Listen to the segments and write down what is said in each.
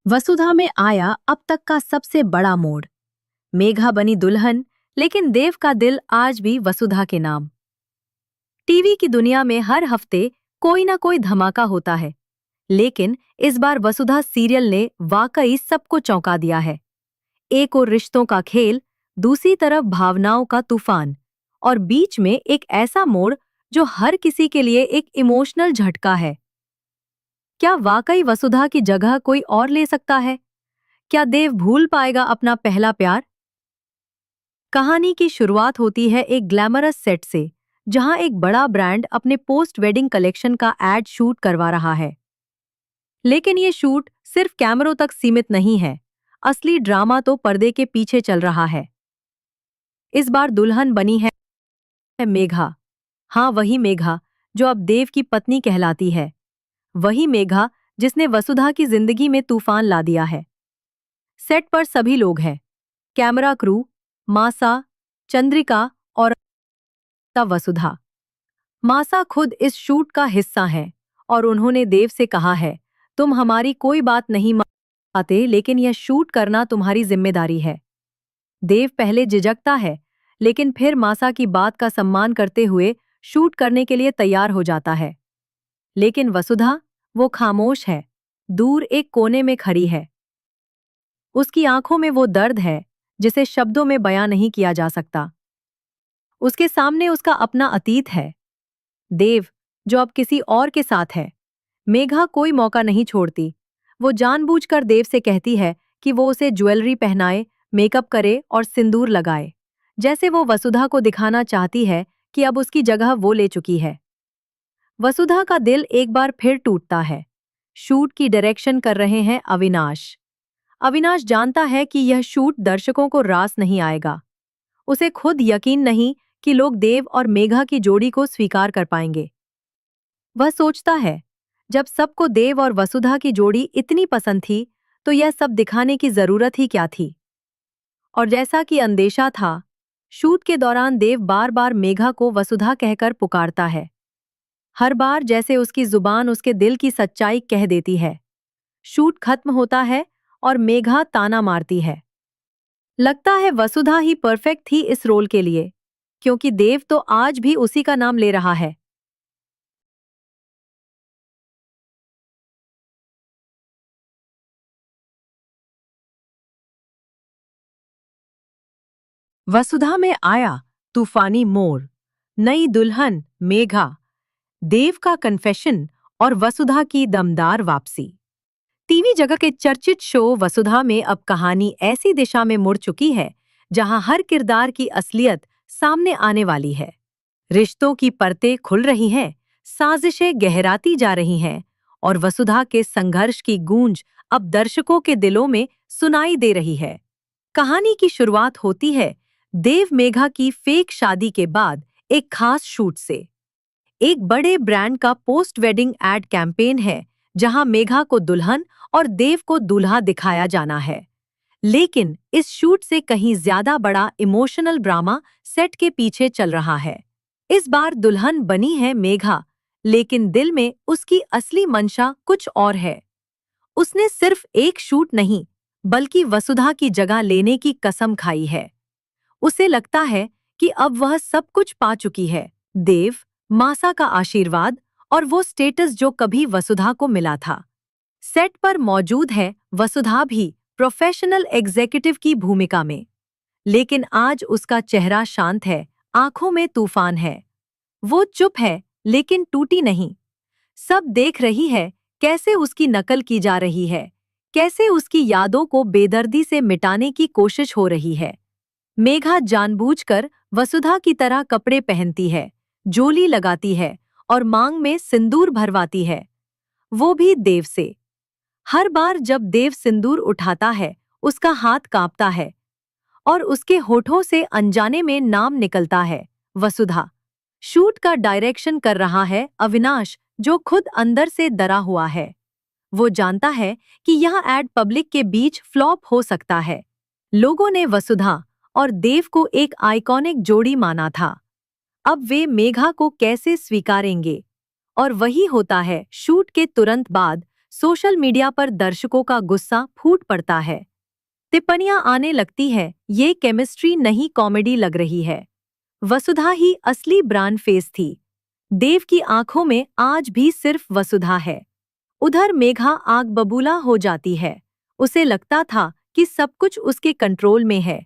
वसुधा में आया अब तक का सबसे बड़ा मोड़। मेघा बनी दुल्हन, लेकिन देव का दिल आज भी वसुधा के नाम। टीवी की दुनिया में हर हफ्ते कोई ना कोई धमाका होता है, लेकिन इस बार वसुधा सीरियल ने वाकई सबको चौंका दिया है। एक और रिश्तों का खेल, दूसरी तरफ भावनाओं का तूफान, और बीच में एक ऐसा मोड़ जो हर किसी के लिए एक इमोशनल झटका है। क्या वाकई वसुधा की जगह कोई और ले सकता है? क्या देव भूल पाएगा अपना पहला प्यार? कहानी की शुरुआत होती है एक ग्लैमरस सेट से, जहां एक बड़ा ब्रांड अपने पोस्ट वेडिंग कलेक्शन का एड शूट करवा रहा है। लेकिन ये शूट सिर्फ कैमरों तक सीमित नहीं है, असली ड्रामा तो पर्दे के पीछे चल रहा है। इस बार दुल्हन बनी है मेघा। हाँ, वही मेघा जो अब देव की पत्नी कहलाती है। वही मेघा जिसने वसुधा की जिंदगी में तूफान ला दिया है। सेट पर सभी लोग हैं, कैमरा क्रू, मासा, चंद्रिका और तब वसुधा। मासा खुद इस शूट का हिस्सा हैं और उन्होंने देव से कहा है, तुम हमारी कोई बात नहीं मानते, लेकिन यह शूट करना तुम्हारी जिम्मेदारी है। देव पहले झिझकता है, लेकिन फिर मासा की बात का सम्मान करते हुए शूट करने के लिए तैयार हो जाता है। लेकिन वसुधा, वो खामोश है, दूर एक कोने में खड़ी है। उसकी आंखों में वो दर्द है जिसे शब्दों में बयां नहीं किया जा सकता। उसके सामने उसका अपना अतीत है, देव, जो अब किसी और के साथ है। मेघा कोई मौका नहीं छोड़ती। वो जानबूझकर देव से कहती है कि वो उसे ज्वेलरी पहनाए, मेकअप करे और सिंदूर लगाए, जैसे वो वसुधा को दिखाना चाहती है कि अब उसकी जगह वो ले चुकी है। वसुधा का दिल एक बार फिर टूटता है। शूट की डायरेक्शन कर रहे हैं अविनाश। अविनाश जानता है कि यह शूट दर्शकों को रास नहीं आएगा। उसे खुद यकीन नहीं कि लोग देव और मेघा की जोड़ी को स्वीकार कर पाएंगे। वह सोचता है, जब सबको देव और वसुधा की जोड़ी इतनी पसंद थी, तो यह सब दिखाने की जरूरत ही क्या थी? और जैसा कि अंदेशा था, शूट के दौरान देव बार बार मेघा को वसुधा कहकर पुकारता है। हर बार जैसे उसकी जुबान उसके दिल की सच्चाई कह देती है। शूट खत्म होता है और मेघा ताना मारती है। लगता है वसुधा ही परफेक्ट थी इस रोल के लिए, क्योंकि देव तो आज भी उसी का नाम ले रहा है। वसुधा में आया तूफानी मोड़, नई दुल्हन मेघा, देव का कन्फेशन और वसुधा की दमदार वापसी। टीवी जगत के चर्चित शो वसुधा में अब कहानी ऐसी दिशा में मुड़ चुकी है जहां हर किरदार की असलियत सामने आने वाली है। रिश्तों की परतें खुल रही हैं, साजिशें गहराती जा रही हैं और वसुधा के संघर्ष की गूंज अब दर्शकों के दिलों में सुनाई दे रही है। कहानी की शुरुआत होती है देव मेघा की फेक शादी के बाद एक खास शूट से। एक बड़े ब्रांड का पोस्ट वेडिंग एड कैंपेन है जहां मेघा को दुल्हन और देव को दूल्हा दिखाया जाना है। लेकिन इस शूट से कहीं ज्यादा बड़ा इमोशनल ड्रामा सेट के पीछे चल रहा है। इस बार दुल्हन बनी है मेघा, लेकिन दिल में उसकी असली मंशा कुछ और है। उसने सिर्फ एक शूट नहीं, बल्कि वसुधा की जगह लेने की कसम खाई है। उसे लगता है कि अब वह सब कुछ पा चुकी है, देव, मासा का आशीर्वाद और वो स्टेटस जो कभी वसुधा को मिला था। सेट पर मौजूद है वसुधा भी प्रोफेशनल एग्जीक्यूटिव की भूमिका में, लेकिन आज उसका चेहरा शांत है, आंखों में तूफान है। वो चुप है, लेकिन टूटी नहीं। सब देख रही है कैसे उसकी नकल की जा रही है, कैसे उसकी यादों को बेदर्दी से मिटाने की कोशिश हो रही है। मेघा जानबूझकर वसुधा की तरह कपड़े पहनती है, जोली लगाती है और मांग में सिंदूर भरवाती है, वो भी देव से। हर बार जब देव सिंदूर उठाता है, उसका हाथ कांपता है और उसके होठों से अनजाने में नाम निकलता है, वसुधा। शूट का डायरेक्शन कर रहा है अविनाश, जो खुद अंदर से डरा हुआ है। वो जानता है कि यह एड पब्लिक के बीच फ्लॉप हो सकता है। लोगों ने वसुधा और देव को एक आइकॉनिक जोड़ी माना था। अब वे मेघा को कैसे स्वीकारेंगे? और वही होता है शूट के तुरंत बाद। सोशल मीडिया पर दर्शकों का गुस्सा फूट पड़ता है। टिप्पणियां आने लगती है, ये केमिस्ट्री नहीं कॉमेडी लग रही है। वसुधा ही असली ब्रांड फेस थी। देव की आंखों में आज भी सिर्फ वसुधा है। उधर मेघा आग बबूला हो जाती है। उसे लगता था कि सब कुछ उसके कंट्रोल में है।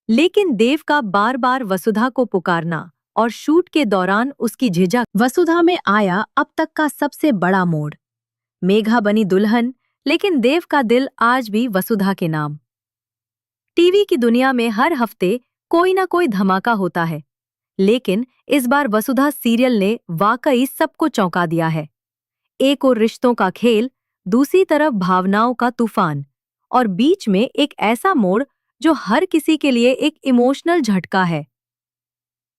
लेकिन देव का बार बार वसुधा को पुकारना और शूट के दौरान उसकी झिझक वसुधा में आया अब तक का सबसे बड़ा मोड़। मेघा बनी दुल्हन, लेकिन देव का दिल आज भी वसुधा के नाम। टीवी की दुनिया में हर हफ्ते कोई ना कोई धमाका होता है, लेकिन इस बार वसुधा सीरियल ने वाकई सबको चौंका दिया है। एक और रिश्तों का खेल, दूसरी तरफ भावनाओं का तूफान, और बीच में एक ऐसा मोड़ जो हर किसी के लिए एक इमोशनल झटका है।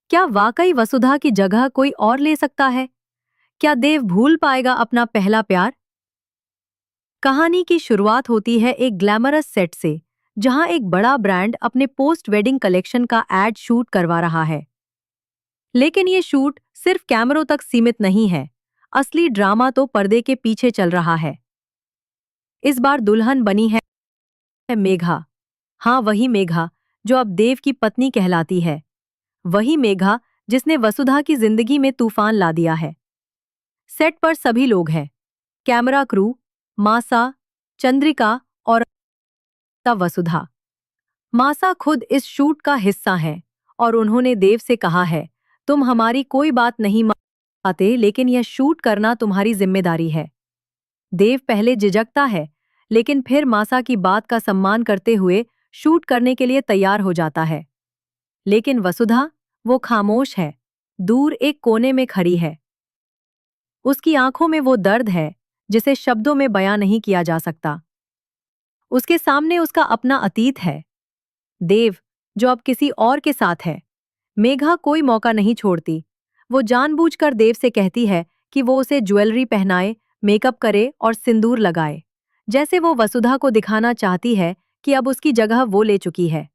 क्या वाकई वसुधा की जगह कोई और ले सकता है? क्या देव भूल पाएगा अपना पहला प्यार? कहानी की शुरुआत होती है एक ग्लैमरस सेट से, जहां एक बड़ा ब्रांड अपने पोस्ट वेडिंग कलेक्शन का एड शूट करवा रहा है। लेकिन ये शूट सिर्फ कैमरों तक सीमित नहीं है। असली ड्रामा तो पर्दे के पीछे चल रहा है। इस बार दुल्हन बनी है मेघा। हाँ, वही मेघा जो अब देव की पत्नी कहलाती है। वही मेघा जिसने वसुधा की जिंदगी में तूफान ला दिया है। सेट पर सभी लोग हैं, कैमरा क्रू, मासा, चंद्रिका और तब वसुधा। मासा खुद इस शूट का हिस्सा हैं और उन्होंने देव से कहा है, तुम हमारी कोई बात नहीं मानते, लेकिन यह शूट करना तुम्हारी जिम्मेदारी है। देव पहले झिझकता है, लेकिन फिर मासा की बात का सम्मान करते हुए शूट करने के लिए तैयार हो जाता है। लेकिन वसुधा, वो खामोश है, दूर एक कोने में खड़ी है। उसकी आंखों में वो दर्द है जिसे शब्दों में बयां नहीं किया जा सकता। उसके सामने उसका अपना अतीत है, देव, जो अब किसी और के साथ है। मेघा कोई मौका नहीं छोड़ती। वो जानबूझकर देव से कहती है कि वो उसे ज्वेलरी पहनाए, मेकअप करे और सिंदूर लगाए, जैसे वो वसुधा को दिखाना चाहती है कि अब उसकी जगह वो ले चुकी है।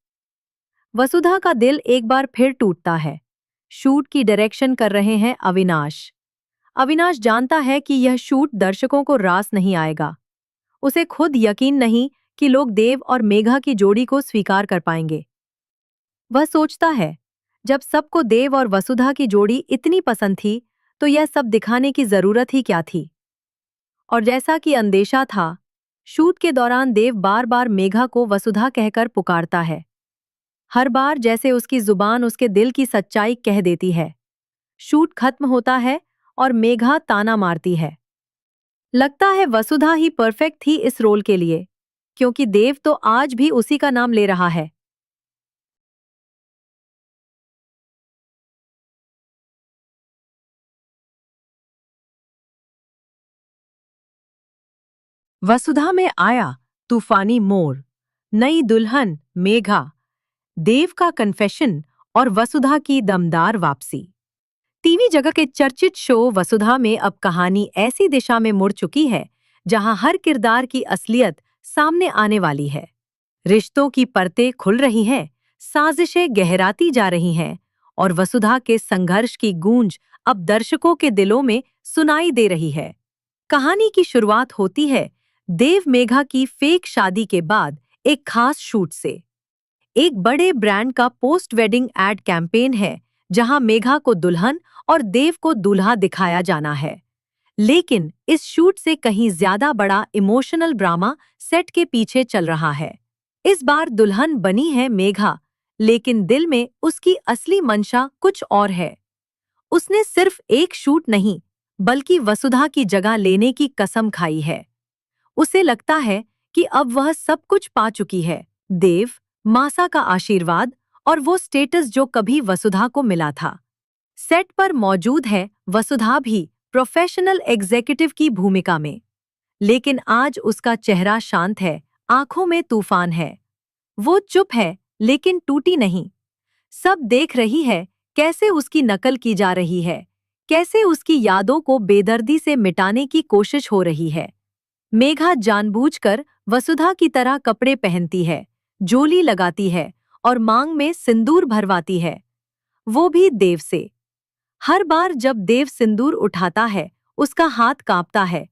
वसुधा का दिल एक बार फिर टूटता है। शूट की डायरेक्शन कर रहे हैं अविनाश। अविनाश जानता है कि यह शूट दर्शकों को रास नहीं आएगा। उसे खुद यकीन नहीं कि लोग देव और मेघा की जोड़ी को स्वीकार कर पाएंगे। वह सोचता है, जब सबको देव और वसुधा की जोड़ी इतनी पसंद थी, तो यह सब दिखाने की जरूरत ही क्या थी? और जैसा कि अंदेशा था, शूट के दौरान देव बार बार मेघा को वसुधा कहकर पुकारता है। हर बार जैसे उसकी जुबान उसके दिल की सच्चाई कह देती है। शूट खत्म होता है और मेघा ताना मारती है। लगता है वसुधा ही परफेक्ट थी इस रोल के लिए, क्योंकि देव तो आज भी उसी का नाम ले रहा है। वसुधा में आया तूफानी मोड़, नई दुल्हन मेघा, देव का कन्फेशन और वसुधा की दमदार वापसी। टीवी जगत के चर्चित शो वसुधा में अब कहानी ऐसी दिशा में मुड़ चुकी है जहां हर किरदार की असलियत सामने आने वाली है। रिश्तों की परतें खुल रही हैं, साजिशें गहराती जा रही हैं और वसुधा के संघर्ष की गूंज अब दर्शकों के दिलों में सुनाई दे रही है। कहानी की शुरुआत होती है देव मेघा की फेक शादी के बाद एक खास शूट से। एक बड़े ब्रांड का पोस्ट वेडिंग एड कैंपेन है जहां मेघा को दुल्हन और देव को दूल्हा दिखाया जाना है। लेकिन इस शूट से कहीं ज्यादा बड़ा इमोशनल ड्रामा सेट के पीछे चल रहा है। इस बार दुल्हन बनी है मेघा, लेकिन दिल में उसकी असली मंशा कुछ और है। उसने सिर्फ एक शूट नहीं, बल्कि वसुधा की जगह लेने की कसम खाई है। उसे लगता है कि अब वह सब कुछ पा चुकी है, देव, मासा का आशीर्वाद और वो स्टेटस जो कभी वसुधा को मिला था। सेट पर मौजूद है वसुधा भी प्रोफेशनल एग्जीक्यूटिव की भूमिका में, लेकिन आज उसका चेहरा शांत है, आंखों में तूफान है। वो चुप है, लेकिन टूटी नहीं। सब देख रही है कैसे उसकी नकल की जा रही है, कैसे उसकी यादों को बेदर्दी से मिटाने की कोशिश हो रही है। मेघा जानबूझकर वसुधा की तरह कपड़े पहनती है, जोली लगाती है और मांग में सिंदूर भरवाती है, वो भी देव से। हर बार जब देव सिंदूर उठाता है, उसका हाथ कांपता है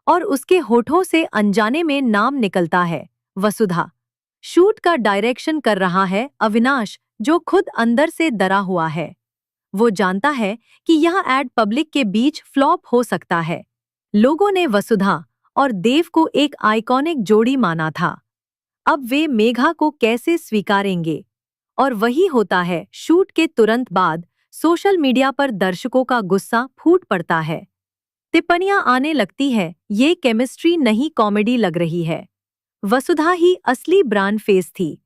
और उसके होठों से अनजाने में नाम निकलता है, वसुधा। शूट का डायरेक्शन कर रहा है अविनाश, जो खुद अंदर से डरा हुआ है। वो जानता है कि यह एड पब्लिक के बीच फ्लॉप हो सकता है। लोगों ने वसुधा और देव को एक आइकॉनिक जोड़ी माना था। अब वे मेघा को कैसे स्वीकारेंगे? और वही होता है। शूट के तुरंत बाद सोशल मीडिया पर दर्शकों का गुस्सा फूट पड़ता है। टिप्पणियां आने लगती है, ये केमिस्ट्री नहीं कॉमेडी लग रही है। वसुधा ही असली ब्रांड फेस थी।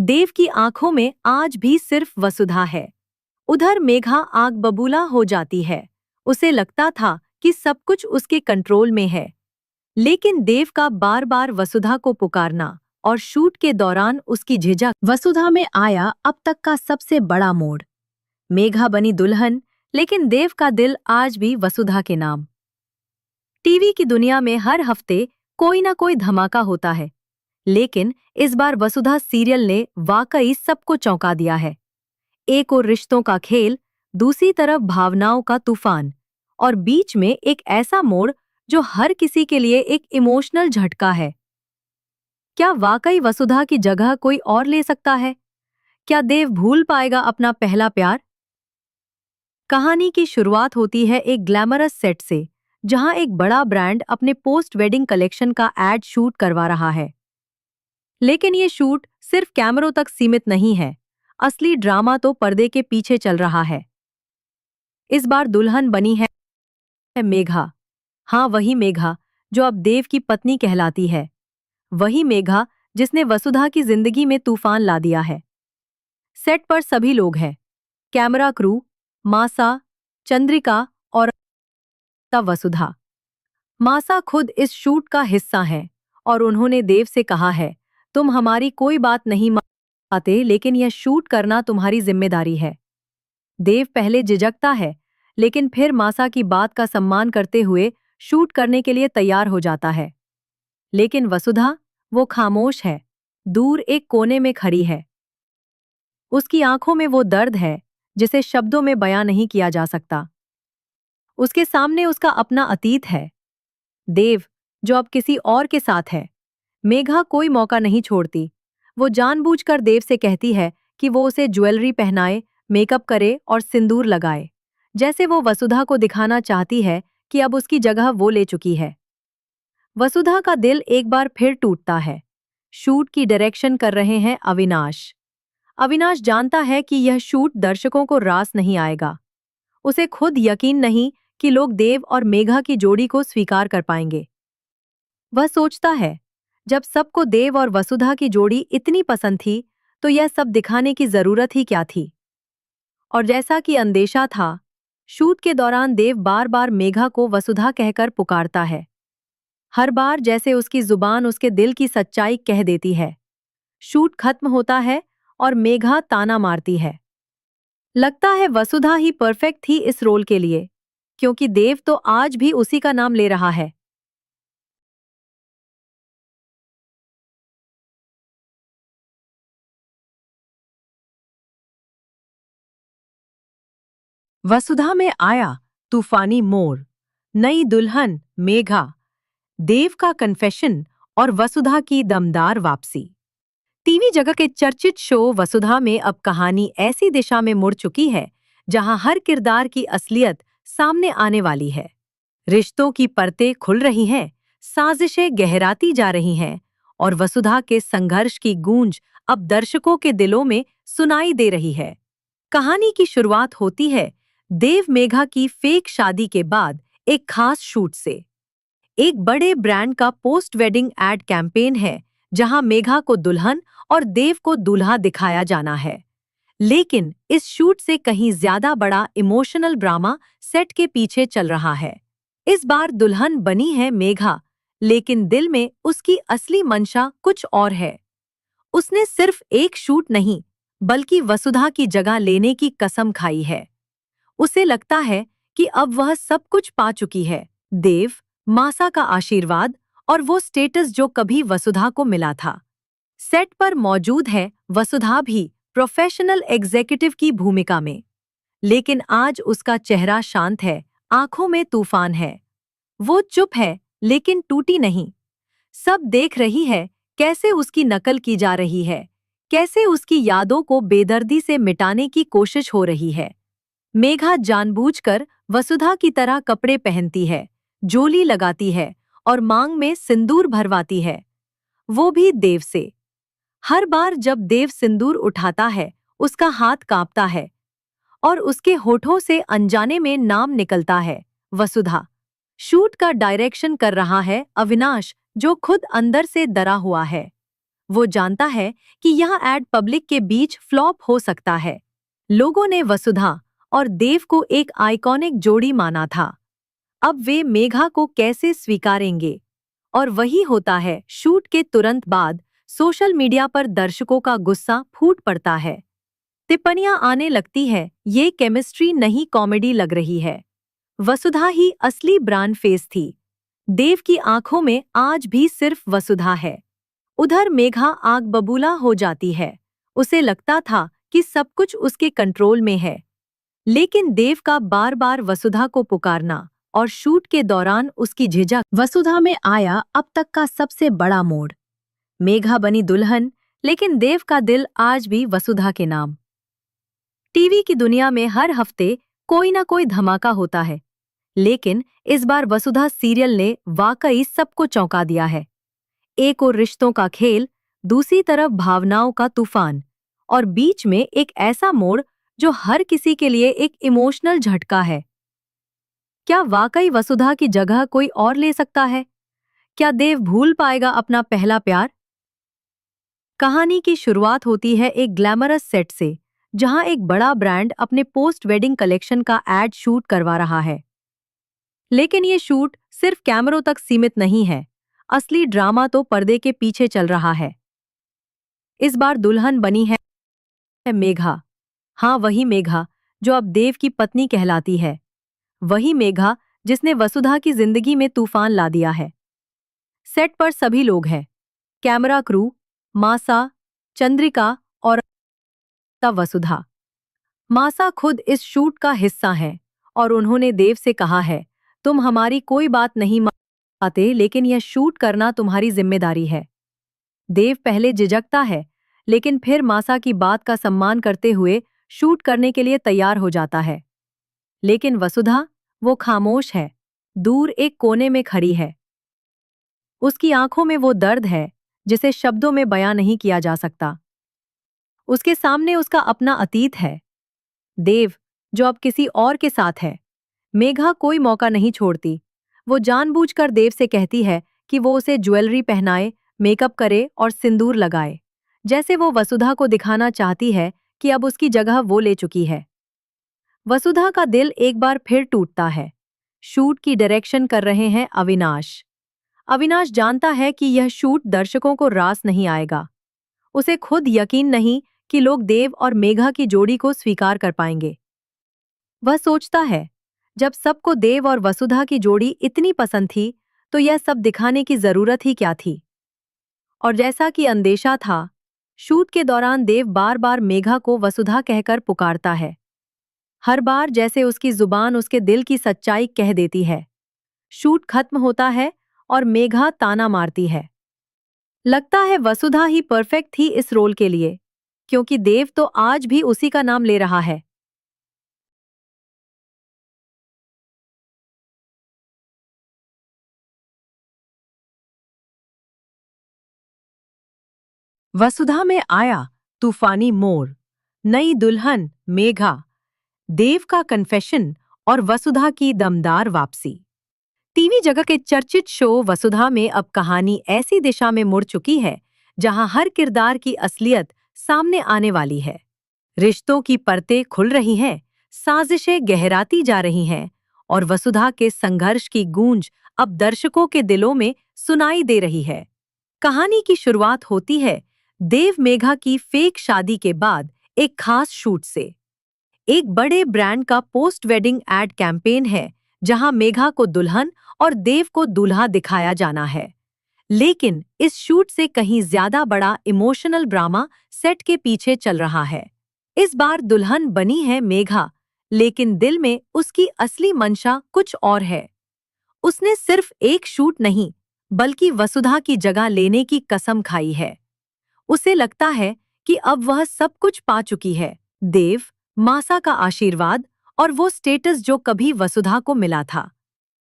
देव की आंखों में आज भी सिर्फ वसुधा है। उधर मेघा आग बबूला हो जाती है। उसे लगता था कि सब कुछ उसके कंट्रोल में है। लेकिन देव का बार बार वसुधा को पुकारना और शूट के दौरान उसकी झिझक वसुधा में आया अब तक का सबसे बड़ा मोड़। मेघा बनी दुल्हन, लेकिन देव का दिल आज भी वसुधा के नाम। टीवी की दुनिया में हर हफ्ते कोई ना कोई धमाका होता है, लेकिन इस बार वसुधा सीरियल ने वाकई सबको चौंका दिया है। एक और रिश्तों का खेल, दूसरी तरफ भावनाओं का तूफान, और बीच में एक ऐसा मोड़ जो हर किसी के लिए एक इमोशनल झटका है। क्या वाकई वसुधा की जगह कोई और ले सकता है? क्या देव भूल पाएगा अपना पहला प्यार? कहानी की शुरुआत होती है एक ग्लैमरस सेट से, जहां एक बड़ा ब्रांड अपने पोस्ट वेडिंग कलेक्शन का एड शूट करवा रहा है। लेकिन ये शूट सिर्फ कैमरों तक सीमित नहीं है। असली ड्रामा तो पर्दे के पीछे चल रहा है। इस बार दुल्हन बनी है मेघा। हाँ, वही मेघा जो अब देव की पत्नी कहलाती है। वही मेघा जिसने वसुधा की जिंदगी में तूफान ला दिया है। सेट पर सभी लोग हैं, कैमरा क्रू, मासा, चंद्रिका और तब वसुधा। मासा खुद इस शूट का हिस्सा हैं और उन्होंने देव से कहा है, तुम हमारी कोई बात नहीं मानते, लेकिन यह शूट करना तुम्हारी जिम्मेदारी है। देव पहले झिझकता है, लेकिन फिर मासा की बात का सम्मान करते हुए शूट करने के लिए तैयार हो जाता है। लेकिन वसुधा, वो खामोश है, दूर एक कोने में खड़ी है। उसकी आंखों में वो दर्द है जिसे शब्दों में बयां नहीं किया जा सकता। उसके सामने उसका अपना अतीत है, देव, जो अब किसी और के साथ है। मेघा कोई मौका नहीं छोड़ती। वो जानबूझकर देव से कहती है कि वो उसे ज्वेलरी पहनाए, मेकअप करे और सिंदूर लगाए, जैसे वो वसुधा को दिखाना चाहती है कि अब उसकी जगह वो ले चुकी है। वसुधा का दिल एक बार फिर टूटता है। शूट की डायरेक्शन कर रहे हैं अविनाश। अविनाश जानता है कि यह शूट दर्शकों को रास नहीं आएगा। उसे खुद यकीन नहीं कि लोग देव और मेघा की जोड़ी को स्वीकार कर पाएंगे। वह सोचता है, जब सबको देव और वसुधा की जोड़ी इतनी पसंद थी, तो यह सब दिखाने की जरूरत ही क्या थी? और जैसा कि अंदेशा था, शूट के दौरान देव बार बार मेघा को वसुधा कहकर पुकारता है। हर बार जैसे उसकी जुबान उसके दिल की सच्चाई कह देती है। शूट खत्म होता है और मेघा ताना मारती है। लगता है वसुधा ही परफेक्ट थी इस रोल के लिए, क्योंकि देव तो आज भी उसी का नाम ले रहा है। वसुधा में आया तूफानी मोड़, नई दुल्हन मेघा, देव का कन्फेशन और वसुधा की दमदार वापसी। टीवी जगत के चर्चित शो वसुधा में अब कहानी ऐसी दिशा में मुड़ चुकी है जहां हर किरदार की असलियत सामने आने वाली है। रिश्तों की परतें खुल रही हैं, साजिशें गहराती जा रही हैं और वसुधा के संघर्ष की गूंज अब दर्शकों के दिलों में सुनाई दे रही है। कहानी की शुरुआत होती है देव मेघा की फेक शादी के बाद एक खास शूट से। एक बड़े ब्रांड का पोस्ट वेडिंग एड कैंपेन है जहां मेघा को दुल्हन और देव को दूल्हा दिखाया जाना है। लेकिन इस शूट से कहीं ज्यादा बड़ा इमोशनल ड्रामा सेट के पीछे चल रहा है। इस बार दुल्हन बनी है मेघा, लेकिन दिल में उसकी असली मंशा कुछ और है। उसने सिर्फ एक शूट नहीं, बल्कि वसुधा की जगह लेने की कसम खाई है। उसे लगता है कि अब वह सब कुछ पा चुकी है, देव, मासा का आशीर्वाद और वो स्टेटस जो कभी वसुधा को मिला था। सेट पर मौजूद है वसुधा भी प्रोफेशनल एग्जीक्यूटिव की भूमिका में, लेकिन आज उसका चेहरा शांत है, आंखों में तूफान है। वो चुप है, लेकिन टूटी नहीं। सब देख रही है कैसे उसकी नकल की जा रही है, कैसे उसकी यादों को बेदर्दी से मिटाने की कोशिश हो रही है। मेघा जानबूझकर वसुधा की तरह कपड़े पहनती है, जोली लगाती है और मांग में सिंदूर भरवाती है, वो भी देव से। हर बार जब देव सिंदूर उठाता है, उसका हाथ कांपता है और उसके होठों से अनजाने में नाम निकलता है, वसुधा। शूट का डायरेक्शन कर रहा है अविनाश, जो खुद अंदर से डरा हुआ है। वो जानता है कि यह एड पब्लिक के बीच फ्लॉप हो सकता है। लोगों ने वसुधा और देव को एक आइकॉनिक जोड़ी माना था। अब वे मेघा को कैसे स्वीकारेंगे? और वही होता है। शूट के तुरंत बाद सोशल मीडिया पर दर्शकों का गुस्सा फूट पड़ता है। टिप्पणियां आने लगती है, ये केमिस्ट्री नहीं कॉमेडी लग रही है। वसुधा ही असली ब्रांड फेस थी। देव की आंखों में आज भी सिर्फ वसुधा है। उधर मेघा आग बबूला हो जाती है। उसे लगता था कि सब कुछ उसके कंट्रोल में है। लेकिन देव का बार बार वसुधा को पुकारना और शूट के दौरान उसकी झिझक वसुधा में आया अब तक का सबसे बड़ा मोड़। मेघा बनी दुल्हन, लेकिन देव का दिल आज भी वसुधा के नाम। टीवी की दुनिया में हर हफ्ते कोई ना कोई धमाका होता है, लेकिन इस बार वसुधा सीरियल ने वाकई सबको चौंका दिया है। एक और रिश्तों का खेल, दूसरी तरफ भावनाओं का तूफान और बीच में एक ऐसा मोड़ जो हर किसी के लिए एक इमोशनल झटका है। क्या वाकई वसुधा की जगह कोई और ले सकता है? क्या देव भूल पाएगा अपना पहला प्यार? कहानी की शुरुआत होती है एक ग्लैमरस सेट से, जहां एक बड़ा ब्रांड अपने पोस्ट वेडिंग कलेक्शन का एड शूट करवा रहा है। लेकिन ये शूट सिर्फ कैमरों तक सीमित नहीं है। असली ड्रामा तो पर्दे के पीछे चल रहा है। इस बार दुल्हन बनी है मेघा। हाँ, वही मेघा जो अब देव की पत्नी कहलाती है। वही मेघा जिसने वसुधा की जिंदगी में तूफान ला दिया है। सेट पर सभी लोग हैं, कैमरा क्रू, मासा, चंद्रिका और तब वसुधा। मासा खुद इस शूट का हिस्सा हैं और उन्होंने देव से कहा है, तुम हमारी कोई बात नहीं मानते, लेकिन यह शूट करना तुम्हारी जिम्मेदारी है। देव पहले झिझकता है, लेकिन फिर मासा की बात का सम्मान करते हुए शूट करने के लिए तैयार हो जाता है। लेकिन वसुधा, वो खामोश है, दूर एक कोने में खड़ी है। उसकी आंखों में वो दर्द है जिसे शब्दों में बयां नहीं किया जा सकता। उसके सामने उसका अपना अतीत है, देव, जो अब किसी और के साथ है। मेघा कोई मौका नहीं छोड़ती। वो जानबूझकर देव से कहती है कि वो उसे ज्वेलरी पहनाए, मेकअप करे और सिंदूर लगाए, जैसे वो वसुधा को दिखाना चाहती है कि अब उसकी जगह वो ले चुकी है। वसुधा का दिल एक बार फिर टूटता है। शूट की डायरेक्शन कर रहे हैं अविनाश। अविनाश जानता है कि यह शूट दर्शकों को रास नहीं आएगा। उसे खुद यकीन नहीं कि लोग देव और मेघा की जोड़ी को स्वीकार कर पाएंगे। वह सोचता है, जब सबको देव और वसुधा की जोड़ी इतनी पसंद थी, तो यह सब दिखाने की जरूरत ही क्या थी? और जैसा कि अंदेशा था, शूट के दौरान देव बार बार मेघा को वसुधा कहकर पुकारता है। हर बार जैसे उसकी जुबान उसके दिल की सच्चाई कह देती है। शूट खत्म होता है और मेघा ताना मारती है। लगता है वसुधा ही परफेक्ट थी इस रोल के लिए, क्योंकि देव तो आज भी उसी का नाम ले रहा है। वसुधा में आया तूफानी मोड़, नई दुल्हन मेघा, देव का कन्फेशन और वसुधा की दमदार वापसी। टीवी जगत के चर्चित शो वसुधा में अब कहानी ऐसी दिशा में मुड़ चुकी है जहां हर किरदार की असलियत सामने आने वाली है। रिश्तों की परतें खुल रही हैं, साजिशें गहराती जा रही हैं और वसुधा के संघर्ष की गूंज अब दर्शकों के दिलों में सुनाई दे रही है। कहानी की शुरुआत होती है देव मेघा की फेक शादी के बाद एक खास शूट से। एक बड़े ब्रांड का पोस्ट वेडिंग एड कैंपेन है जहां मेघा को दुल्हन और देव को दूल्हा दिखाया जाना है। लेकिन इस शूट से कहीं ज्यादा बड़ा इमोशनल ड्रामा सेट के पीछे चल रहा है। इस बार दुल्हन बनी है मेघा, लेकिन दिल में उसकी असली मंशा कुछ और है। उसने सिर्फ एक शूट नहीं, बल्कि वसुधा की जगह लेने की कसम खाई है। उसे लगता है कि अब वह सब कुछ पा चुकी है, देव, मासा का आशीर्वाद और वो स्टेटस जो कभी वसुधा को मिला था।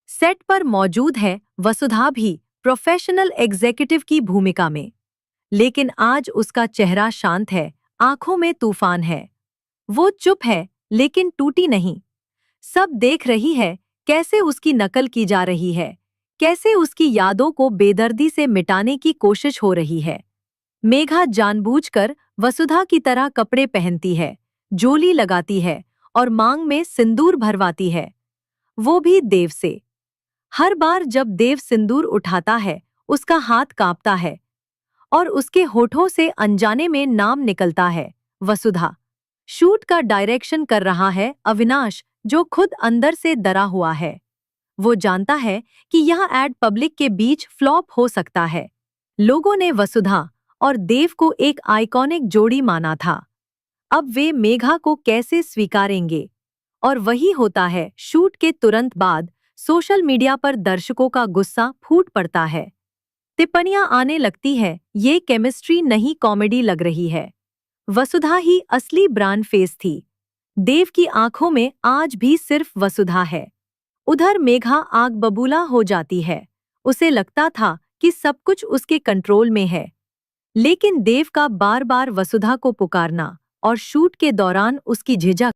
सेट पर मौजूद है वसुधा भी प्रोफेशनल एग्जीक्यूटिव की भूमिका में, लेकिन आज उसका चेहरा शांत है, आंखों में तूफान है। वो चुप है, लेकिन टूटी नहीं। सब देख रही है कैसे उसकी नकल की जा रही है, कैसे उसकी यादों को बेदर्दी से मिटाने की कोशिश हो रही है। मेघा जानबूझकर वसुधा की तरह कपड़े पहनती है, जोली लगाती है और मांग में सिंदूर भरवाती है, वो भी देव से। हर बार जब देव सिंदूर उठाता है, उसका हाथ कांपता है और उसके होठों से अनजाने में नाम निकलता है, वसुधा। शूट का डायरेक्शन कर रहा है अविनाश, जो खुद अंदर से डरा हुआ है। वो जानता है कि यह एड पब्लिक के बीच फ्लॉप हो सकता है। लोगों ने वसुधा और देव को एक आइकॉनिक जोड़ी माना था। अब वे मेघा को कैसे स्वीकारेंगे? और वही होता है, शूट के तुरंत बाद सोशल मीडिया पर दर्शकों का गुस्सा फूट पड़ता है। टिप्पणियां आने लगती है, ये केमिस्ट्री नहीं कॉमेडी लग रही है। वसुधा ही असली ब्रांड फेस थी। देव की आंखों में आज भी सिर्फ वसुधा है। उधर मेघा आग बबूला हो जाती है। उसे लगता था कि सब कुछ उसके कंट्रोल में है, लेकिन देव का बार बार वसुधा को पुकारना और शूट के दौरान उसकी झिझक